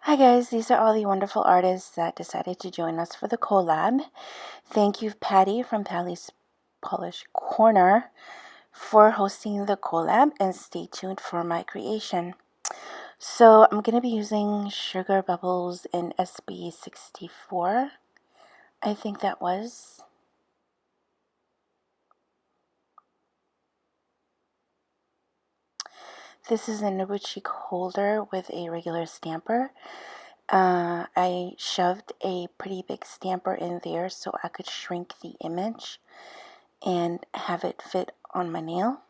Hi guys, these are all the wonderful artists that decided to join us for the collab. Thank you, Patty from Pally's Polish Corner, for hosting the collab, and stay tuned for my creation. So I'm going to be using Sugar Bubbles in SB64. I think that was. This is a Nobuchik holder with a regular stamper. I shoved a pretty big stamper in there so I could shrink the image and have it fit on my nail.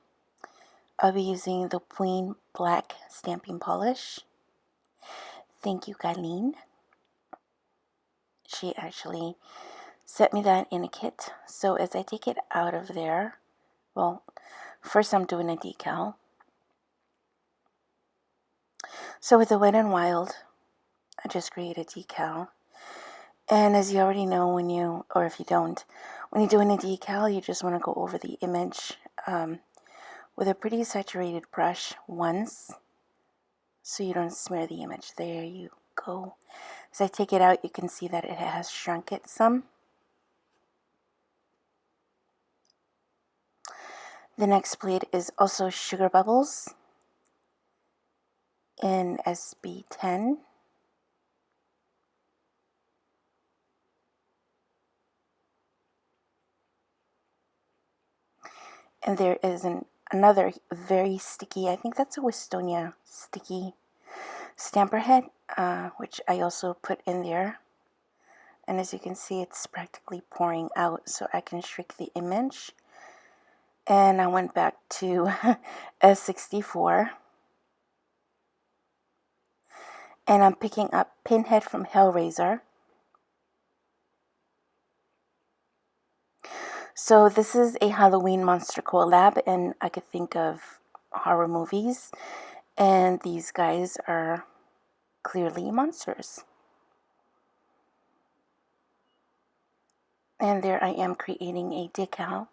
I'll be using the plain black stamping polish. Thank you, Galeen. She actually sent me that in a kit. So as I take it out of there, well, first I'm doing a decal. So with the Wet n Wild, I just create a decal. And as you already know, or if you don't, when you're doing a decal, you just want to go over the image with a pretty saturated brush once, so you don't smear the image. There you go. As I take it out, you can see that it has shrunk it some. The next plate is also Sugar Bubbles in SB10. And there is another very sticky, I think that's a Westonia sticky stamper head, which I also put in there. And as you can see, it's practically pouring out, so I can shrink the image. And I went back to S64. And I'm picking up Pinhead from Hellraiser. So this is a Halloween monster collab, and I could think of horror movies. And these guys are clearly monsters. And there I am creating a decal.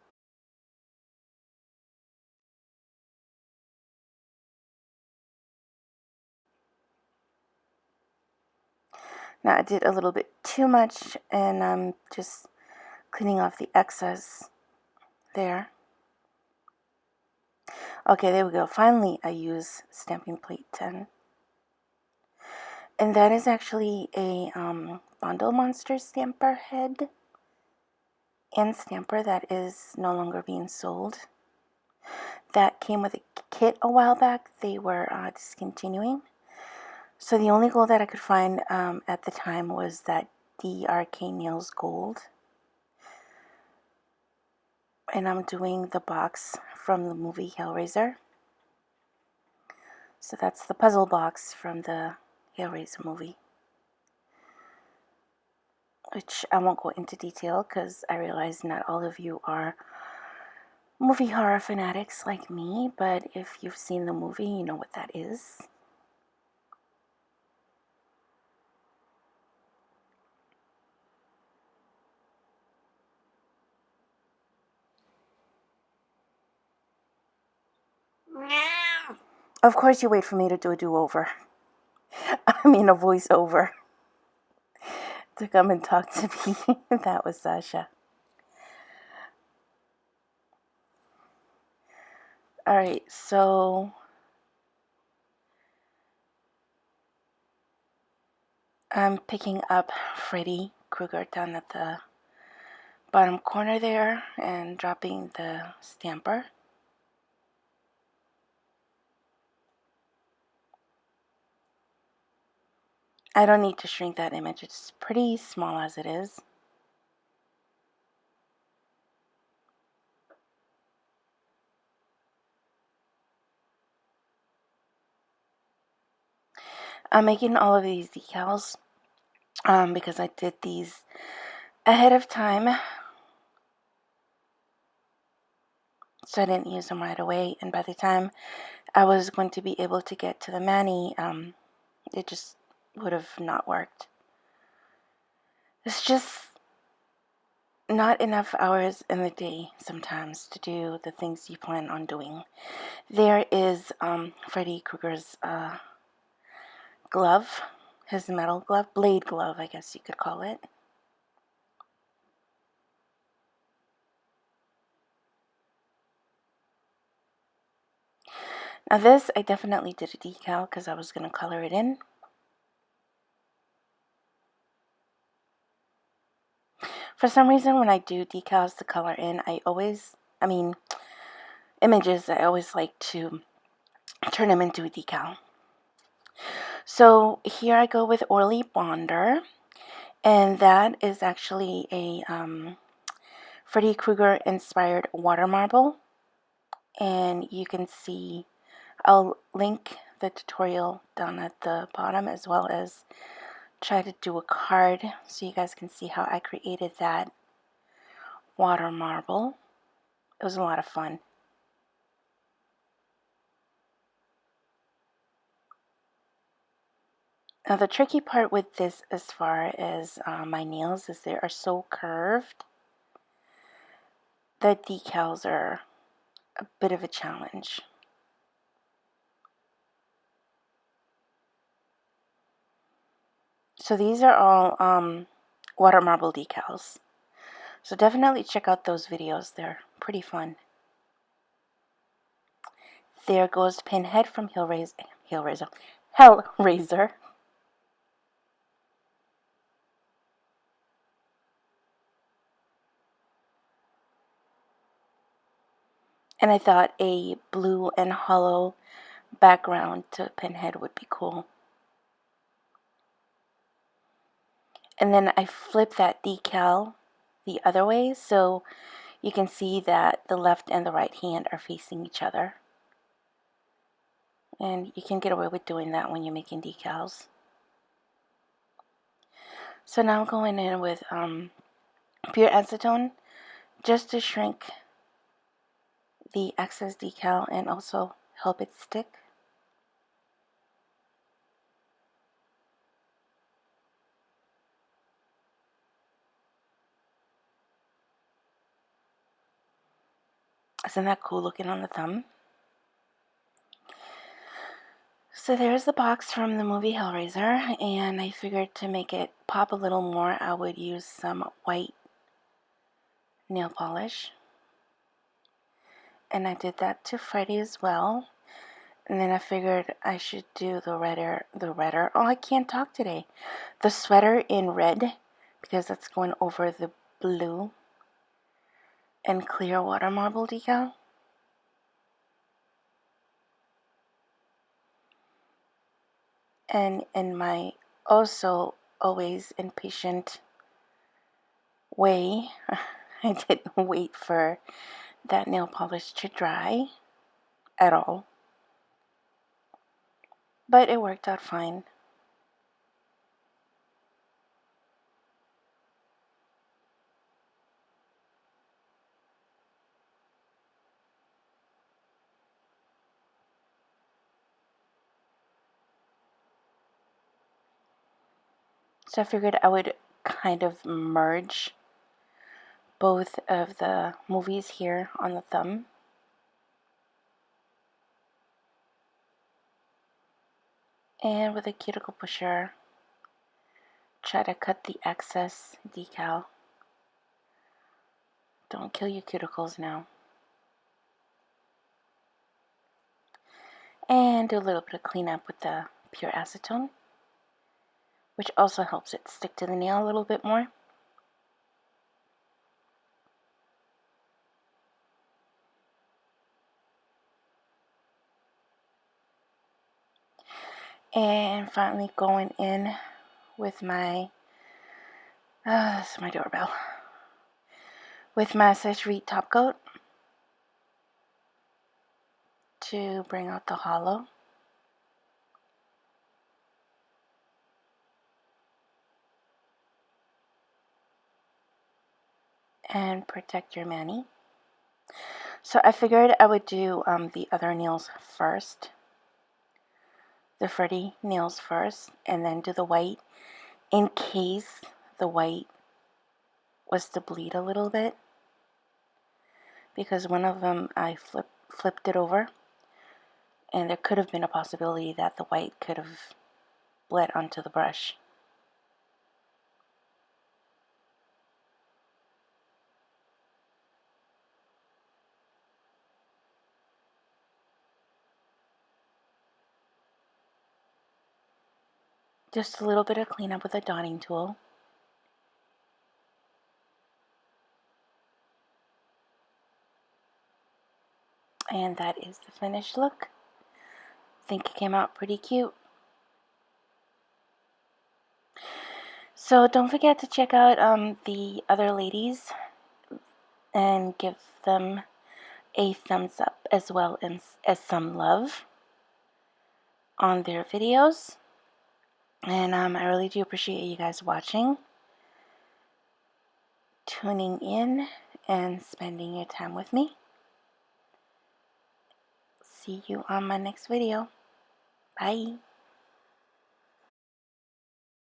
Now I did a little bit too much, and I'm just cleaning off the excess there. Okay, there we go. Finally, I use stamping plate 10. And that is actually a Bundle Monster stamper head and stamper that is no longer being sold. That came with a kit a while back. They were discontinuing. So the only gold that I could find at the time was that DRK Nails Gold. And I'm doing the box from the movie Hellraiser. So that's the puzzle box from the Hellraiser movie, which I won't go into detail because I realize not all of you are movie horror fanatics like me, but if you've seen the movie, you know what that is. Of course you wait for me to do a do-over. I mean a voiceover. To come and talk to me. That was Sasha. Alright, so I'm picking up Freddy Krueger down at the bottom corner there and dropping the stamper. I don't need to shrink that image. It's pretty small as it is. I'm making all of these decals because I did these ahead of time. So I didn't use them right away. And by the time I was going to be able to get to the mani, it just would have not worked. It's just not enough hours in the day sometimes to do the things you plan on doing. There is Freddy Krueger's glove, his metal glove, blade glove, I guess you could call it. Now this, I definitely did a decal because I was going to color it in. For some reason, when I do decals to color in, images, I always like to turn them into a decal. So here I go with Orly Bonder, and that is actually a Freddy Krueger inspired water marble. And you can see, I'll link the tutorial down at the bottom, as well as try to do a card so you guys can see how I created that water marble. It was a lot of fun. Now the tricky part with this, as far as my nails, is they are so curved that decals are a bit of a challenge. So these are all water marble decals. So definitely check out those videos. They're pretty fun. There goes Pinhead from Hellraiser. And I thought a blue and hollow background to Pinhead would be cool. And then I flip that decal the other way so you can see that the left and the right hand are facing each other. And you can get away with doing that when you're making decals. So now I'm going in with pure acetone just to shrink the excess decal and also help it stick. Isn't that cool looking on the thumb? So there's the box from the movie Hellraiser, and I figured to make it pop a little more, I would use some white nail polish. And I did that to Freddy as well. And then I figured I should do the oh, I can't talk today. The sweater in red, because that's going over the blue and clear water marble decal. And in my also always impatient way, I didn't wait for that nail polish to dry at all. But it worked out fine. So I figured I would kind of merge both of the movies here on the thumb. And with a cuticle pusher, try to cut the excess decal. Don't kill your cuticles now. And do a little bit of cleanup with the pure acetone, which also helps it stick to the nail a little bit more. And finally going in with my, this is my doorbell, with my accessory top coat to bring out the hollow. And protect your mani. So I figured I would do the other nails first, the Freddy nails first, and then do the white in case the white was to bleed a little bit, because one of them I flipped it over, and there could have been a possibility that the white could have wet onto the brush. Just a little bit of cleanup with a dotting tool. And that is the finished look. I think it came out pretty cute. So don't forget to check out the other ladies and give them a thumbs up as well as some love on their videos. And I really do appreciate you guys watching, tuning in, and spending your time with me. See you on my next video. Bye.